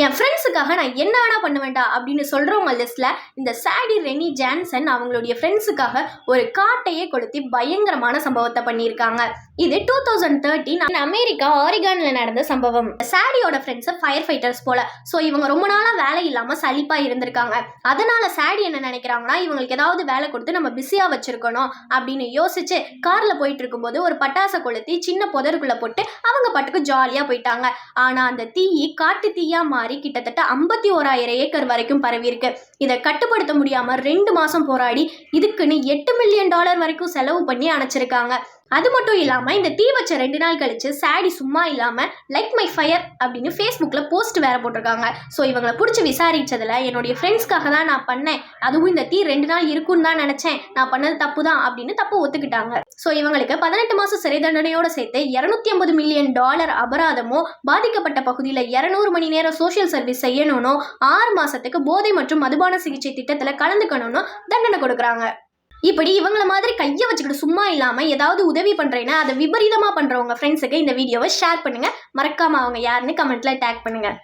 என் ஃப்ரெண்ட்ஸுக்காக நான் என்ன வேணா பண்ணுவேன்டா அப்படின்னு சொல்கிறவங்க லிஸ்ட்டில் இந்த சாடி ரெனி ஜான்சன் அவங்களுடைய ஃப்ரெண்ட்ஸுக்காக ஒரு காட்டையே கொளுத்தி பயங்கரமான சம்பவத்தை பண்ணியிருக்காங்க. இது 2013 அமெரிக்கா ஆரிகானில் நடந்த சம்பவம். சாடியோட ஃப்ரெண்ட்ஸை ஃபயர் ஃபைட்டர்ஸ் போல. ஸோ இவங்க ரொம்ப நாளாக வேலை இல்லாமல் சலிப்பாக இருந்திருக்காங்க. அதனால சாடி என்ன நினைக்கிறாங்கன்னா, இவங்களுக்கு ஏதாவது வேலை கொடுத்து நம்ம பிஸியாக வச்சிருக்கணும் அப்படின்னு யோசிச்சு காரில் போயிட்டு இருக்கும்போது ஒரு பட்டாசை கொளுத்தி சின்ன புதருக்குள்ளே போட்டு அவங்க பாட்டுக்கு ஜாலியாக போயிட்டாங்க. ஆனால் அந்த தீயை காட்டு தீயா மாறி கிட்டத்தட்ட 51,000 ஏக்கர் வரைக்கும் பரவி இருக்கு. இதை கட்டுப்படுத்த முடியாம 2 மாசம் போராடி இதுக்குன்னு $8 மில்லியன் வரைக்கும் செலவு பண்ணி அணைச்சிருக்காங்க. அது மட்டும் இல்லாமல் இந்த தீ வச்ச 2 நாள் கழிச்சு சாடி சும்மா இல்லாமல் லைக் மை ஃபயர் அப்படின்னு ஃபேஸ்புக்கில் போஸ்ட் வேற போட்டிருக்காங்க. ஸோ இவங்களை பிடிச்சி விசாரிச்சதுல என்னுடைய ஃப்ரெண்ட்ஸ்க்காக தான் நான் பண்ணேன், அதுவும் இந்த தீ 2 நாள் இருக்குன்னு தான் நினச்சேன், நான் பண்ணது தப்பு தான் அப்படின்னு தப்பு ஒத்துக்கிட்டாங்க. ஸோ இவங்களுக்கு 18 மாதம் சிறை தண்டனையோட சேர்த்து $250 மில்லியன் அபராதமும், பாதிக்கப்பட்ட பகுதியில் 200 மணி நேரம் சோஷியல் சர்வீஸ் செய்யணும்னு, 6 மாதத்துக்கு போதை மற்றும் மதுபான சிகிச்சை திட்டத்தில் கலந்துக்கணும்னு தண்டனை கொடுக்குறாங்க. இப்படி இவங்கள மாதிரி கையை வச்சுக்கிட்டு சும்மா இல்லாமல் ஏதாவது உதவி பண்ணுறேன்னா அதை விபரீதமாக பண்ணுறவங்க ஃப்ரெண்ட்ஸுக்கு இந்த வீடியோவை ஷேர் பண்ணுங்கள். மறக்காமல் அவங்க யாருன்னு கமெண்ட்டில் டேக் பண்ணுங்கள்.